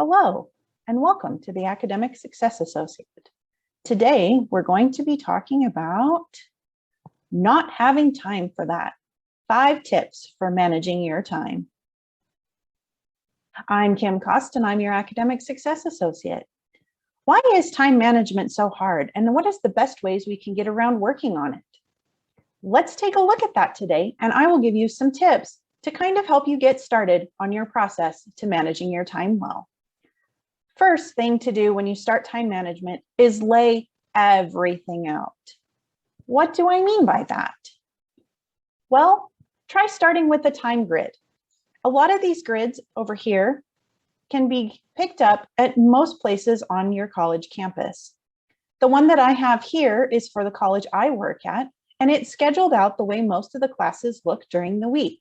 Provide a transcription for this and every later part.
Hello, and welcome to the Academic Success Associate. Today, we're going to be talking about not having time for that. 5 tips for managing your time. I'm Kim Kost, and I'm your Academic Success Associate. Why is time management so hard, and what is the best ways we can get around working on it? Let's take a look at that today, and I will give you some tips to kind of help you get started on your process to managing your time well. First thing to do when you start time management is lay everything out. What do I mean by that? Well, try starting with a time grid. A lot of these grids over here can be picked up at most places on your college campus. The one that I have here is for the college I work at, and it's scheduled out the way most of the classes look during the week.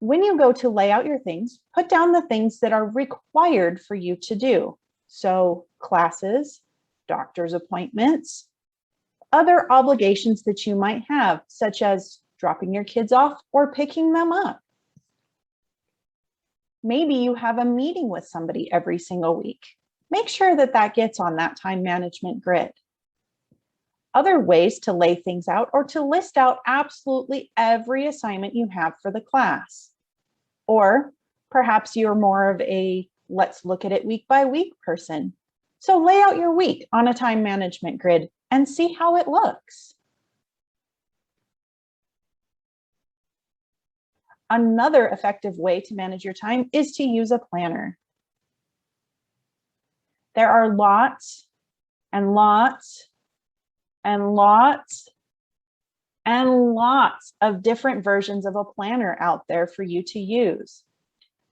When you go to lay out your things, put down the things that are required for you to do. So classes, doctor's appointments, other obligations that you might have, such as dropping your kids off or picking them up. Maybe you have a meeting with somebody every single week. Make sure that that gets on that time management grid. Other ways to lay things out or to list out absolutely every assignment you have for the class. Or perhaps you're more of a let's look at it week by week person. So lay out your week on a time management grid and see how it looks. Another effective way to manage your time is to use a planner. There are lots and lots and lots and lots of different versions of a planner out there for you to use.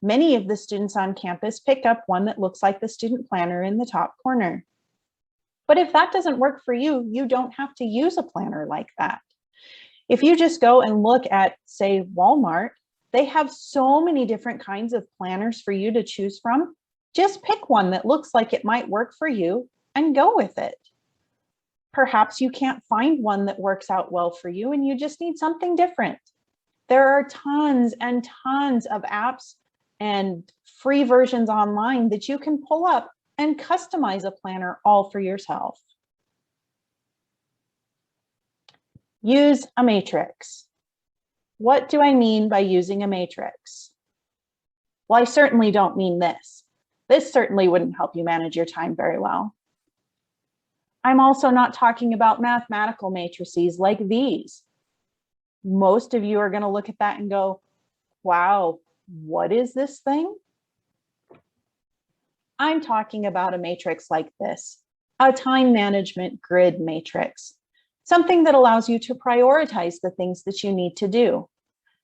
Many of the students on campus pick up one that looks like the student planner in the top corner. But if that doesn't work for you, you don't have to use a planner like that. If you just go and look at, say, Walmart, they have so many different kinds of planners for you to choose from. Just pick one that looks like it might work for you and go with it. Perhaps you can't find one that works out well for you and you just need something different. There are tons and tons of apps and free versions online that you can pull up and customize a planner all for yourself. Use a matrix. What do I mean by using a matrix? Well, I certainly don't mean this. This certainly wouldn't help you manage your time very well. I'm also not talking about mathematical matrices like these. Most of you are going to look at that and go, wow, what is this thing? I'm talking about a matrix like this, a time management grid matrix, something that allows you to prioritize the things that you need to do.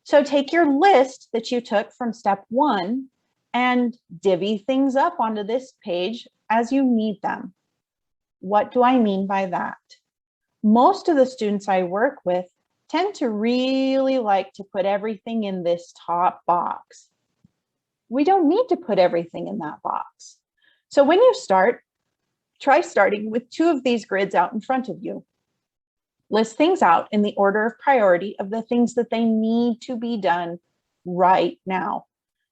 So take your list that you took from step 1 and divvy things up onto this page as you need them. What do I mean by that? Most of the students I work with tend to really like to put everything in this top box. We don't need to put everything in that box. So when you start, try starting with 2 of these grids out in front of you. List things out in the order of priority of the things that they need to be done right now.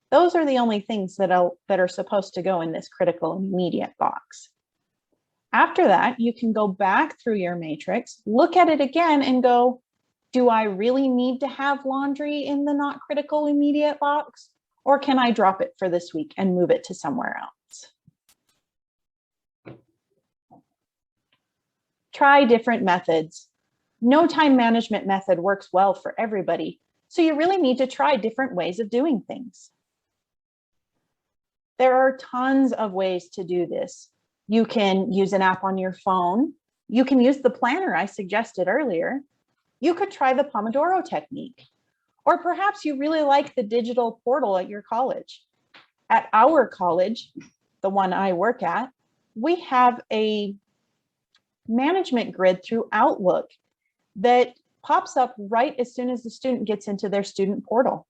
Those are the only things that are supposed to go in this critical and immediate box. After that, you can go back through your matrix, look at it again and go, do I really need to have laundry in the not critical immediate box? Or can I drop it for this week and move it to somewhere else? Try different methods. No time management method works well for everybody, so you really need to try different ways of doing things. There are tons of ways to do this. You can use an app on your phone. You can use the planner I suggested earlier. You could try the Pomodoro technique. Or perhaps you really like the digital portal at your college. At our college, the one I work at, we have a management grid through Outlook that pops up right as soon as the student gets into their student portal.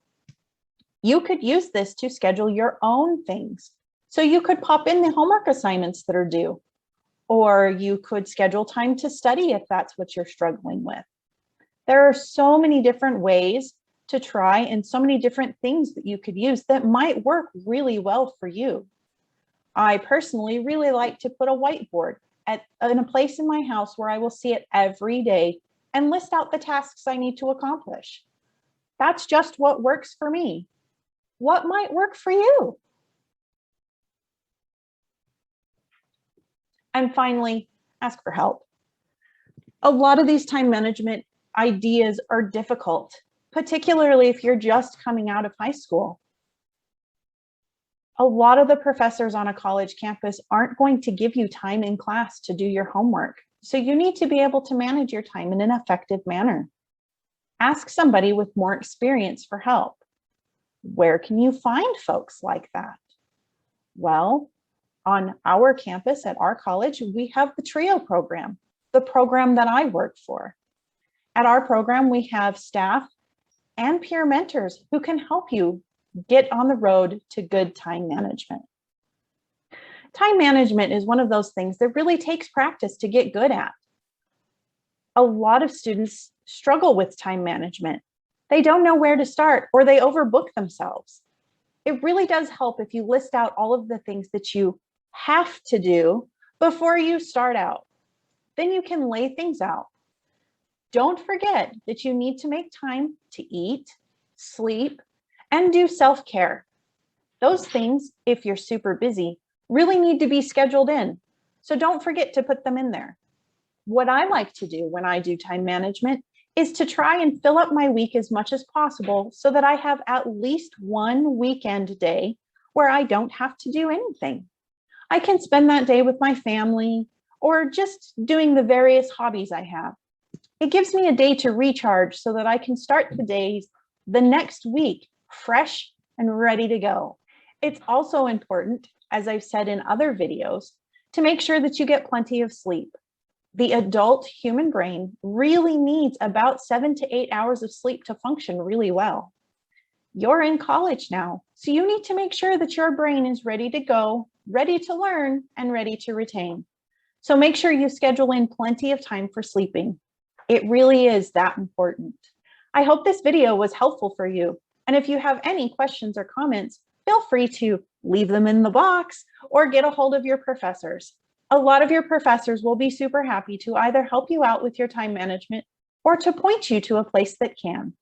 You could use this to schedule your own things. So you could pop in the homework assignments that are due, or you could schedule time to study if that's what you're struggling with. There are so many different ways to try and so many different things that you could use that might work really well for you. I personally really like to put a whiteboard in a place in my house where I will see it every day and list out the tasks I need to accomplish. That's just what works for me. What might work for you? And finally, ask for help. A lot of these time management ideas are difficult, particularly if you're just coming out of high school. A lot of the professors on a college campus aren't going to give you time in class to do your homework. So you need to be able to manage your time in an effective manner. Ask somebody with more experience for help. Where can you find folks like that? Well, on our campus at our college, we have the TRIO program, the program that I work for. At our program, we have staff and peer mentors who can help you get on the road to good time management. Time management is one of those things that really takes practice to get good at. A lot of students struggle with time management. They don't know where to start, or they overbook themselves. It really does help if you list out all of the things that you have to do before you start out. Then you can lay things out. Don't forget that you need to make time to eat, sleep, and do self-care. Those things, if you're super busy, really need to be scheduled in. So don't forget to put them in there. What I like to do when I do time management is to try and fill up my week as much as possible so that I have at least one weekend day where I don't have to do anything. I can spend that day with my family or just doing the various hobbies I have. It gives me a day to recharge so that I can start the next week fresh and ready to go. It's also important, as I've said in other videos, to make sure that you get plenty of sleep. The adult human brain really needs about 7 to 8 hours of sleep to function really well. You're in college now, so you need to make sure that your brain is ready to go, ready to learn, and ready to retain. So make sure you schedule in plenty of time for sleeping. It really is that important. I hope this video was helpful for you. And if you have any questions or comments, feel free to leave them in the box or get a hold of your professors. A lot of your professors will be super happy to either help you out with your time management or to point you to a place that can.